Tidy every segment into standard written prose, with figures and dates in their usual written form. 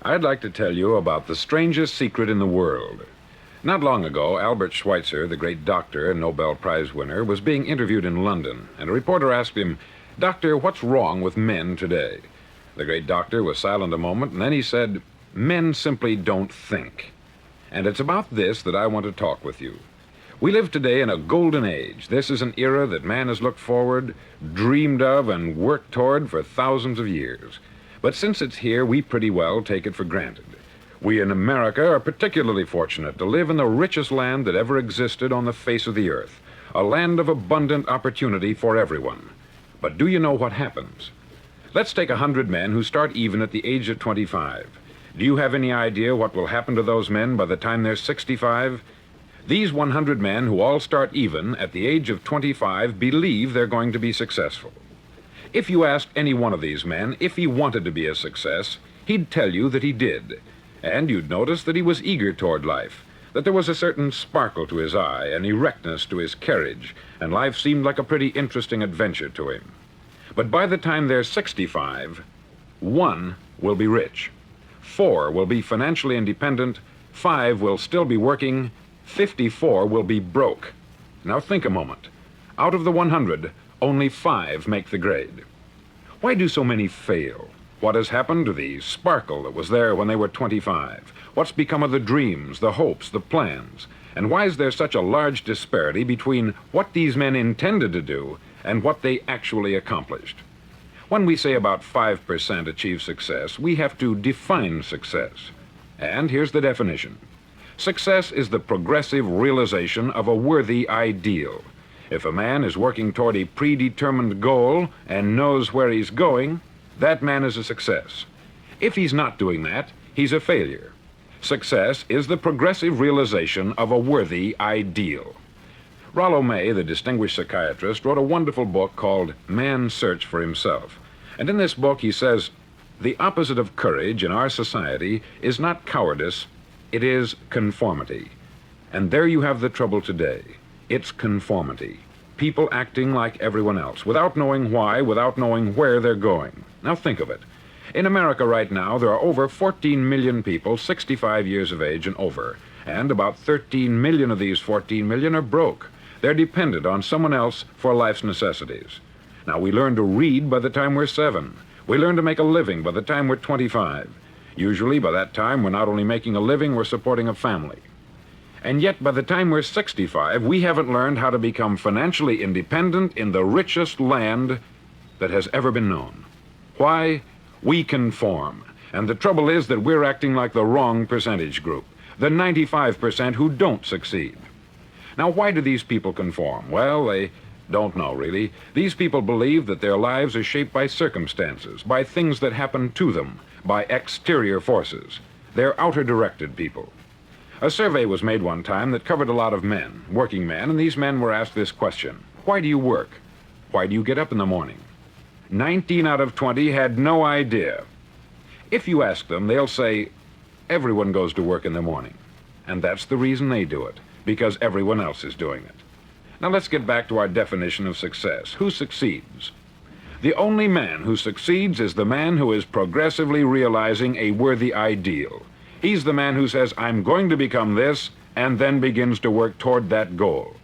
I'd like to tell you about the strangest secret in the world. Not long ago, Albert Schweitzer, the great doctor and Nobel Prize winner, was being interviewed in London, and a reporter asked him, "Doctor, what's wrong with men today?" The great doctor was silent a moment, and then he said, "Men simply don't think." And it's about this that I want to talk with you. We live today in a golden age. This is an era that man has looked forward, dreamed of, and worked toward for thousands of years. But since it's here, we pretty well take it for granted. We in America are particularly fortunate to live in the richest land that ever existed on the face of the earth, a land of abundant opportunity for everyone. But do you know what happens? Let's take 100 men who start even at the age of 25. Do you have any idea what will happen to those men by the time they're 65? These 100 men who all start even at the age of 25 believe they're going to be successful. If you asked any one of these men if he wanted to be a success, he'd tell you that he did. And you'd notice that he was eager toward life, that there was a certain sparkle to his eye, an erectness to his carriage, and life seemed like a pretty interesting adventure to him. But by the time they're 65, 1 will be rich, 4 will be financially independent, 5 will still be working, 54 will be broke. Now think a moment. Out of the 100, only 5 make the grade. Why do so many fail? What has happened to the sparkle that was there when they were 25? What's become of the dreams, the hopes, the plans? And why is there such a large disparity between what these men intended to do and what they actually accomplished? When we say about 5% achieve success, we have to define success. And here's the definition. Success is the progressive realization of a worthy ideal. If a man is working toward a predetermined goal and knows where he's going, that man is a success. If he's not doing that, he's a failure. Success is the progressive realization of a worthy ideal. Rollo May, the distinguished psychiatrist, wrote a wonderful book called Man's Search for Himself. And in this book he says, the opposite of courage in our society is not cowardice, it is conformity. And there you have the trouble today. It's conformity. People acting like everyone else, without knowing why, without knowing where they're going. Now think of it. In America right now, there are over 14 million people 65 years of age and over, and about 13 million of these 14 million are broke. They're dependent on someone else for life's necessities. Now, we learn to read by the time we're 7. We learn to make a living by the time we're 25. Usually, by that time, we're not only making a living, we're supporting a family. And yet, by the time we're 65, we haven't learned how to become financially independent in the richest land that has ever been known. Why? We conform. And the trouble is that we're acting like the wrong percentage group, the 95% who don't succeed. Now, why do these people conform? Well, they don't know, really. These people believe that their lives are shaped by circumstances, by things that happen to them, by exterior forces. They're outer-directed people. A survey was made one time that covered a lot of men, working men, and these men were asked this question: why do you work? Why do you get up in the morning? 19 out of 20 had no idea. If you ask them, they'll say, everyone goes to work in the morning. And that's the reason they do it, because everyone else is doing it. Now let's get back to our definition of success. Who succeeds? The only man who succeeds is the man who is progressively realizing a worthy ideal. He's the man who says, I'm going to become this, and then begins to work toward that goal.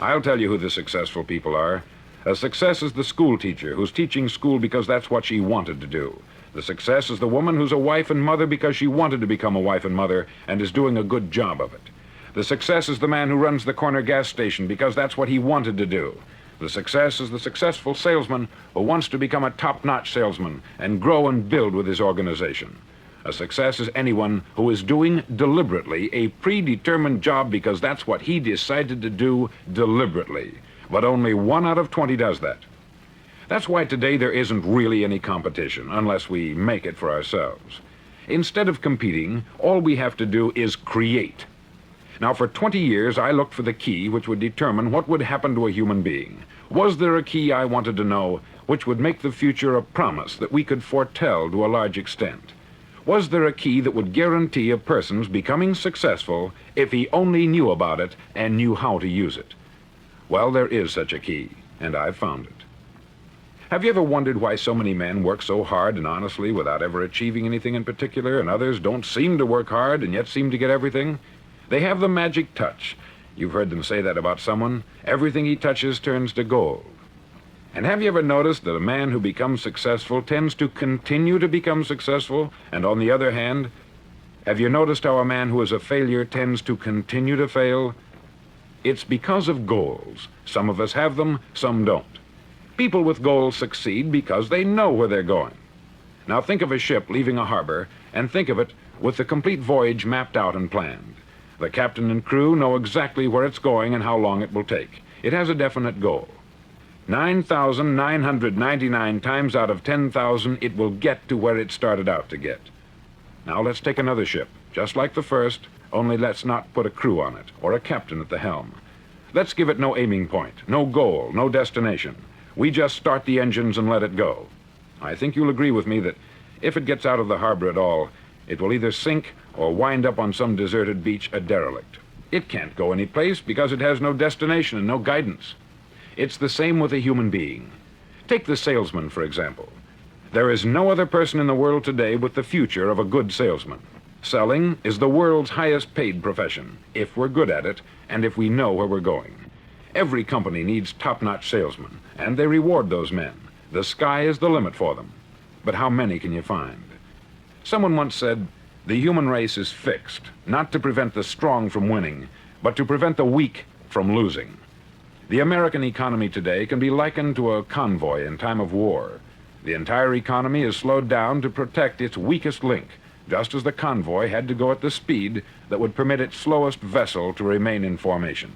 I'll tell you who the successful people are. A success is the school teacher who's teaching school because that's what she wanted to do. The success is the woman who's a wife and mother because she wanted to become a wife and mother and is doing a good job of it. The success is the man who runs the corner gas station because that's what he wanted to do. The success is the successful salesman who wants to become a top-notch salesman and grow and build with his organization. A success is anyone who is doing deliberately a predetermined job because that's what he decided to do deliberately. But only 1 out of 20 does that. That's why today there isn't really any competition, unless we make it for ourselves. Instead of competing, all we have to do is create. Now, for 20 years, I looked for the key which would determine what would happen to a human being. Was there a key I wanted to know which would make the future a promise that we could foretell to a large extent? Was there a key that would guarantee a person's becoming successful if he only knew about it and knew how to use it? Well, there is such a key, and I've found it. Have you ever wondered why so many men work so hard and honestly without ever achieving anything in particular, and others don't seem to work hard and yet seem to get everything? They have the magic touch. You've heard them say that about someone. Everything he touches turns to gold. And have you ever noticed that a man who becomes successful tends to continue to become successful? And on the other hand, have you noticed how a man who is a failure tends to continue to fail? It's because of goals. Some of us have them, some don't. People with goals succeed because they know where they're going. Now think of a ship leaving a harbor, and think of it with the complete voyage mapped out and planned. The captain and crew know exactly where it's going and how long it will take. It has a definite goal. 9,999 times out of 10,000, it will get to where it started out to get. Now let's take another ship, just like the first, only let's not put a crew on it, or a captain at the helm. Let's give it no aiming point, no goal, no destination. We just start the engines and let it go. I think you'll agree with me that if it gets out of the harbor at all, it will either sink or wind up on some deserted beach a derelict. It can't go any place because it has no destination and no guidance. It's the same with a human being. Take the salesman, for example. There is no other person in the world today with the future of a good salesman. Selling is the world's highest paid profession, if we're good at it and if we know where we're going. Every company needs top-notch salesmen, and they reward those men. The sky is the limit for them. But how many can you find? Someone once said, the human race is fixed, not to prevent the strong from winning, but to prevent the weak from losing. The American economy today can be likened to a convoy in time of war. The entire economy is slowed down to protect its weakest link, just as the convoy had to go at the speed that would permit its slowest vessel to remain in formation.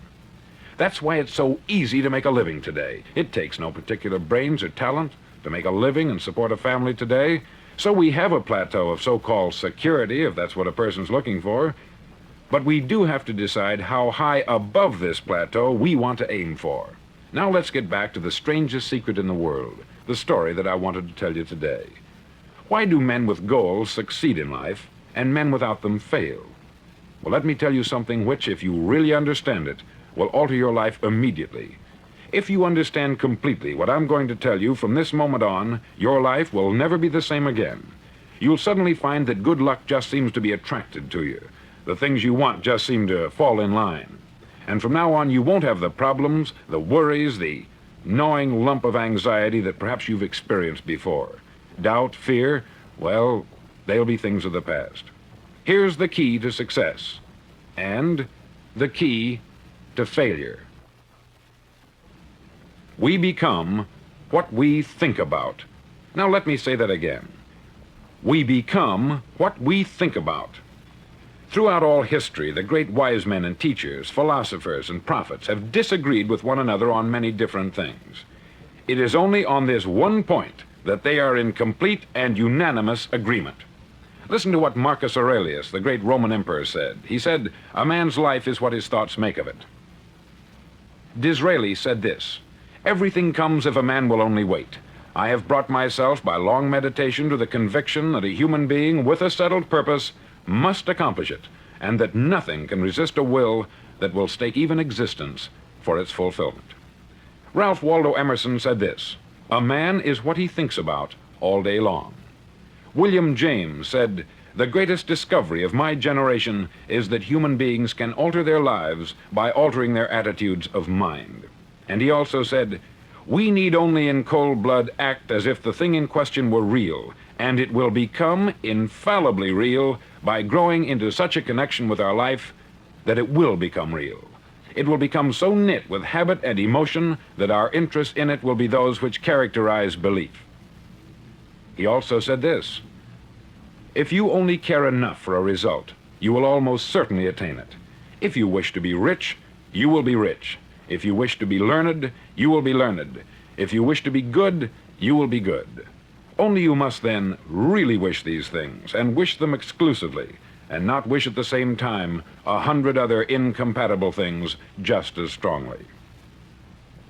That's why it's so easy to make a living today. It takes no particular brains or talent to make a living and support a family today. So we have a plateau of so-called security, if that's what a person's looking for. But we do have to decide how high above this plateau we want to aim for. Now let's get back to the strangest secret in the world, the story that I wanted to tell you today. Why do men with goals succeed in life and men without them fail? Well, let me tell you something which, if you really understand it, will alter your life immediately. If you understand completely what I'm going to tell you from this moment on, your life will never be the same again. You'll suddenly find that good luck just seems to be attracted to you. The things you want just seem to fall in line. And from now on, you won't have the problems, the worries, the gnawing lump of anxiety that perhaps you've experienced before. Doubt, fear, well, they'll be things of the past. Here's the key to success, and the key to failure. We become what we think about. Now let me say that again. We become what we think about. Throughout all history, the great wise men and teachers, philosophers and prophets have disagreed with one another on many different things. It is only on this one point that they are in complete and unanimous agreement. Listen to what Marcus Aurelius, the great Roman emperor, said. He said, "A man's life is what his thoughts make of it." Disraeli said this, "Everything comes if a man will only wait. I have brought myself by long meditation to the conviction that a human being with a settled purpose must accomplish it, and that nothing can resist a will that will stake even existence for its fulfillment." Ralph Waldo Emerson said this, "A man is what he thinks about all day long." William James said, "The greatest discovery of my generation is that human beings can alter their lives by altering their attitudes of mind." And he also said, "We need only in cold blood act as if the thing in question were real, and it will become infallibly real by growing into such a connection with our life that it will become real. It will become so knit with habit and emotion that our interest in it will be those which characterize belief." He also said this, "If you only care enough for a result, you will almost certainly attain it. If you wish to be rich, you will be rich. If you wish to be learned, you will be learned. If you wish to be good, you will be good. Only you must then really wish these things, and wish them exclusively, and not wish at the same time 100 other incompatible things just as strongly."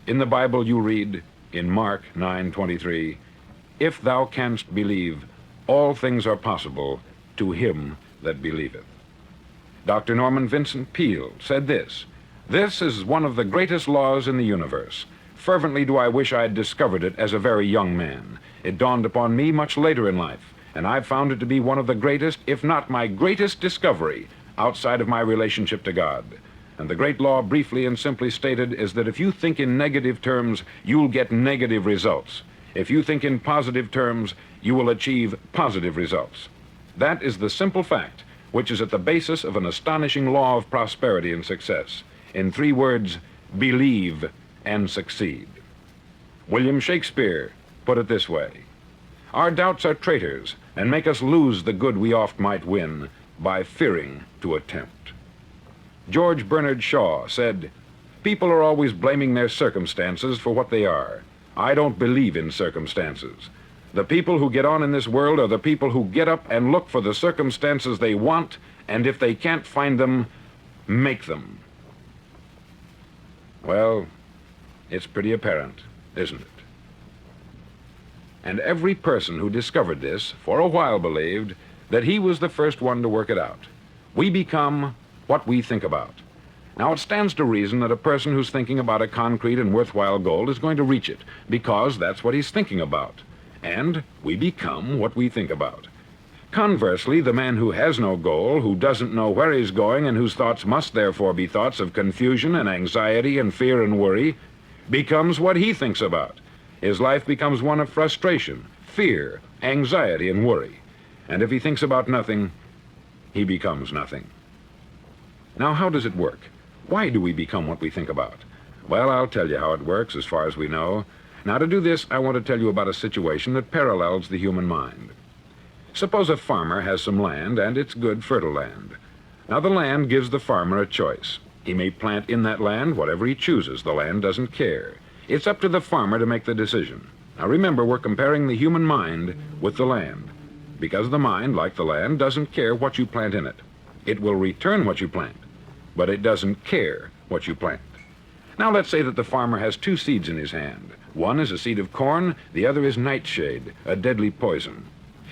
In the Bible you read, in Mark 9:23, "If thou canst believe, all things are possible to him that believeth." Dr. Norman Vincent Peale said this, "This is one of the greatest laws in the universe. Fervently do I wish I had discovered it as a very young man. It dawned upon me much later in life, and I've found it to be one of the greatest, if not my greatest discovery, outside of my relationship to God. And the great law, briefly and simply stated, is that if you think in negative terms, you'll get negative results. If you think in positive terms, you will achieve positive results. That is the simple fact, which is at the basis of an astonishing law of prosperity and success. In 3 words, believe and succeed. William Shakespeare put it this way: our doubts are traitors, and make us lose the good we oft might win by fearing to attempt. George Bernard Shaw said, people are always blaming their circumstances for what they are. I don't believe in circumstances. The people who get on in this world are the people who get up and look for the circumstances they want, and if they can't find them, make them. Well, it's pretty apparent, isn't it? And every person who discovered this for a while believed that he was the first one to work it out. We become what we think about. Now, it stands to reason that a person who's thinking about a concrete and worthwhile goal is going to reach it, because that's what he's thinking about. And we become what we think about. Conversely, the man who has no goal, who doesn't know where he's going, and whose thoughts must therefore be thoughts of confusion and anxiety and fear and worry, becomes what he thinks about. His life becomes one of frustration, fear, anxiety, and worry. And if he thinks about nothing, he becomes nothing. Now, how does it work? Why do we become what we think about? Well, I'll tell you how it works as far as we know. Now, to do this, I want to tell you about a situation that parallels the human mind. Suppose a farmer has some land, and it's good, fertile land. Now, the land gives the farmer a choice. He may plant in that land whatever he chooses. The land doesn't care. It's up to the farmer to make the decision. Now, remember, we're comparing the human mind with the land, because the mind, like the land, doesn't care what you plant in it. It will return what you plant, but it doesn't care what you plant. Now, let's say that the farmer has 2 seeds in his hand. One is a seed of corn, the other is nightshade, a deadly poison.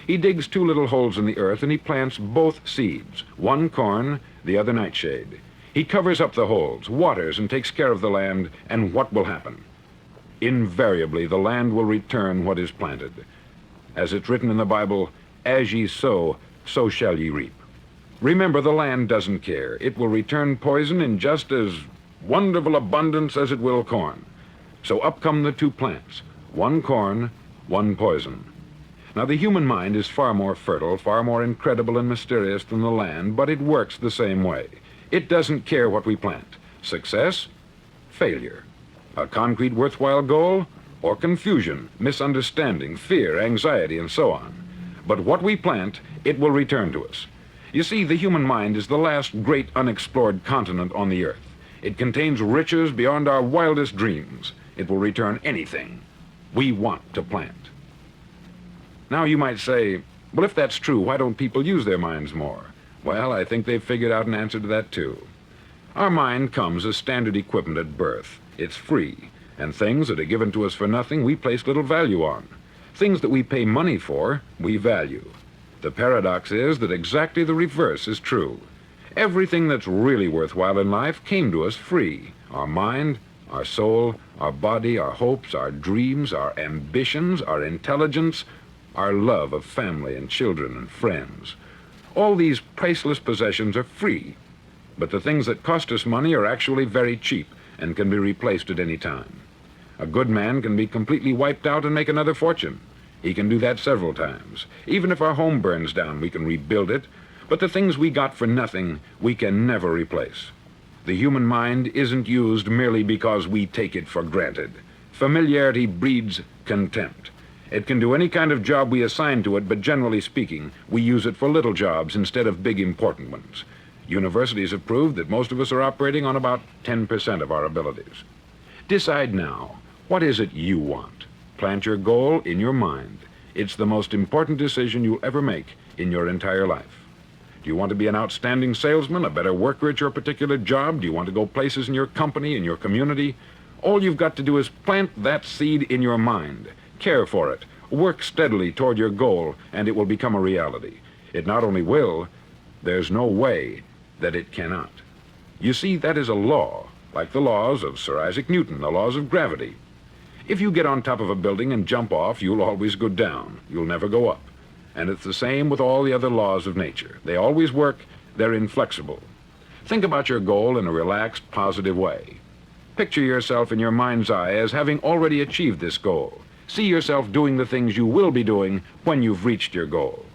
He digs 2 little holes in the earth and he plants both seeds, one corn, the other nightshade. He covers up the holes, waters, and takes care of the land, and what will happen? Invariably, the land will return what is planted. As it's written in the Bible, as ye sow, so shall ye reap. Remember, the land doesn't care. It will return poison in just as wonderful abundance as it will corn. So up come the 2 plants, one corn, one poison. Now, the human mind is far more fertile, far more incredible and mysterious than the land, but it works the same way. It doesn't care what we plant. Success, failure. A concrete, worthwhile goal, or confusion, misunderstanding, fear, anxiety, and so on. But what we plant, it will return to us. You see, the human mind is the last great unexplored continent on the earth. It contains riches beyond our wildest dreams. It will return anything we want to plant. Now, you might say, well, if that's true, why don't people use their minds more? Well, I think they've figured out an answer to that, too. Our mind comes as standard equipment at birth. It's free, and things that are given to us for nothing, we place little value on. Things that we pay money for, we value. The paradox is that exactly the reverse is true. Everything that's really worthwhile in life came to us free. Our mind, our soul, our body, our hopes, our dreams, our ambitions, our intelligence, our love of family and children and friends. All these priceless possessions are free, but the things that cost us money are actually very cheap and can be replaced at any time. A good man can be completely wiped out and make another fortune. He can do that several times. Even if our home burns down, we can rebuild it, but the things we got for nothing, we can never replace. The human mind isn't used merely because we take it for granted. Familiarity breeds contempt. It can do any kind of job we assign to it, but generally speaking, we use it for little jobs instead of big, important ones. Universities have proved that most of us are operating on about 10% of our abilities. Decide now, what is it you want? Plant your goal in your mind. It's the most important decision you'll ever make in your entire life. Do you want to be an outstanding salesman, a better worker at your particular job? Do you want to go places in your company, in your community? All you've got to do is plant that seed in your mind. Care for it. Work steadily toward your goal, and it will become a reality. It not only will, there's no way that it cannot. You see, that is a law, like the laws of Sir Isaac Newton, the laws of gravity. If you get on top of a building and jump off, you'll always go down. You'll never go up. And it's the same with all the other laws of nature. They always work. They're inflexible. Think about your goal in a relaxed, positive way. Picture yourself in your mind's eye as having already achieved this goal. See yourself doing the things you will be doing when you've reached your goal.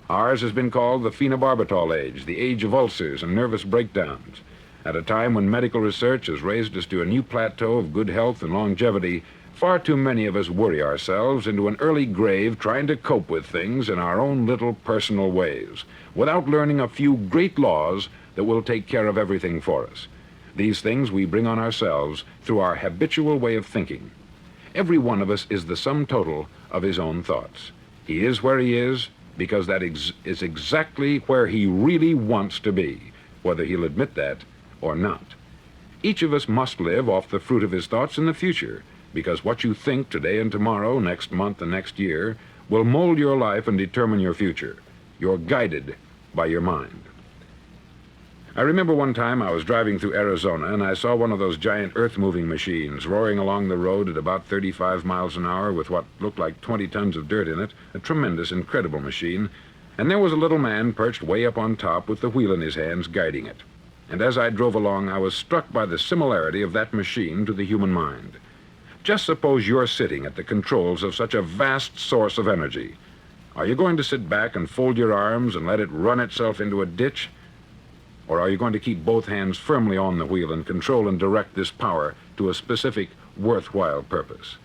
Ours has been called the phenobarbital age, the age of ulcers and nervous breakdowns. At a time when medical research has raised us to a new plateau of good health and longevity, far too many of us worry ourselves into an early grave trying to cope with things in our own little personal ways, without learning a few great laws that will take care of everything for us. These things we bring on ourselves through our habitual way of thinking. Every one of us is the sum total of his own thoughts. He is where he is because that is exactly where he really wants to be, whether he'll admit that or not. Each of us must live off the fruit of his thoughts in the future, because what you think today and tomorrow, next month and next year, will mold your life and determine your future. You're guided by your mind. I remember one time I was driving through Arizona and I saw one of those giant earth-moving machines roaring along the road at about 35 miles an hour with what looked like 20 tons of dirt in it, a tremendous, incredible machine, and there was a little man perched way up on top with the wheel in his hands guiding it. And as I drove along, I was struck by the similarity of that machine to the human mind. Just suppose you're sitting at the controls of such a vast source of energy. Are you going to sit back and fold your arms and let it run itself into a ditch? Or are you going to keep both hands firmly on the wheel and control and direct this power to a specific, worthwhile purpose?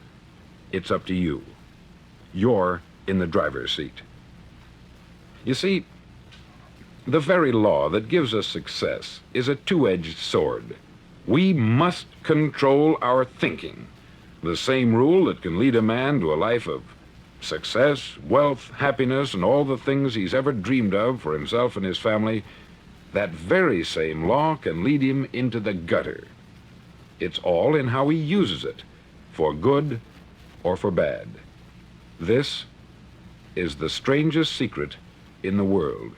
It's up to you. You're in the driver's seat. You see, the very law that gives us success is a two-edged sword. We must control our thinking. The same rule that can lead a man to a life of success, wealth, happiness, and all the things he's ever dreamed of for himself and his family, that very same law can lead him into the gutter. It's all in how he uses it, for good or for bad. This is the strangest secret in the world.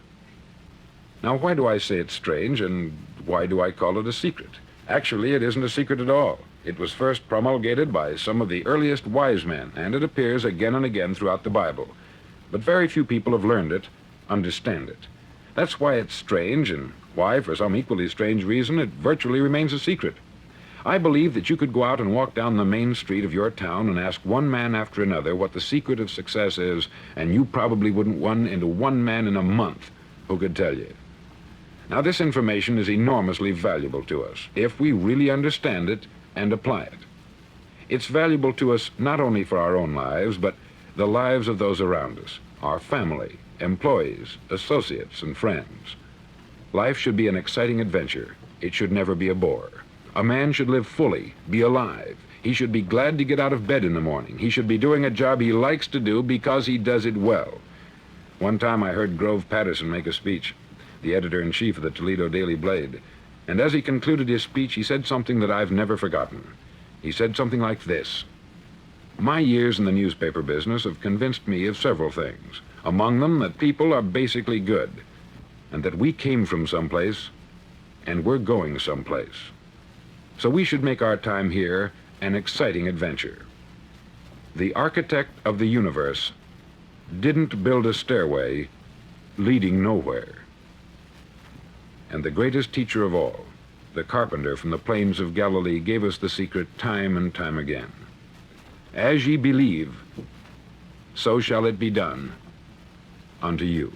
Now, why do I say it's strange, and why do I call it a secret? Actually, it isn't a secret at all. It was first promulgated by some of the earliest wise men, and it appears again and again throughout the Bible. But very few people have learned it, understand it. That's why it's strange, and why, for some equally strange reason, it virtually remains a secret. I believe that you could go out and walk down the main street of your town and ask one man after another what the secret of success is, and you probably wouldn't run into one man in a month who could tell you. Now, this information is enormously valuable to us if we really understand it and apply it. It's valuable to us not only for our own lives, but the lives of those around us, our family, employees, associates, and friends. Life should be an exciting adventure. It should never be a bore. A man should live fully, be alive. He should be glad to get out of bed in the morning. He should be doing a job he likes to do because he does it well. One time I heard Grove Patterson make a speech, the editor-in-chief of the Toledo Daily Blade, and as he concluded his speech, he said something that I've never forgotten. He said something like this: "My years in the newspaper business have convinced me of several things. Among them, that people are basically good, and that we came from someplace, and we're going someplace. So we should make our time here an exciting adventure. The architect of the universe didn't build a stairway leading nowhere. And the greatest teacher of all, the carpenter from the plains of Galilee, gave us the secret time and time again. As ye believe, so shall it be done unto you."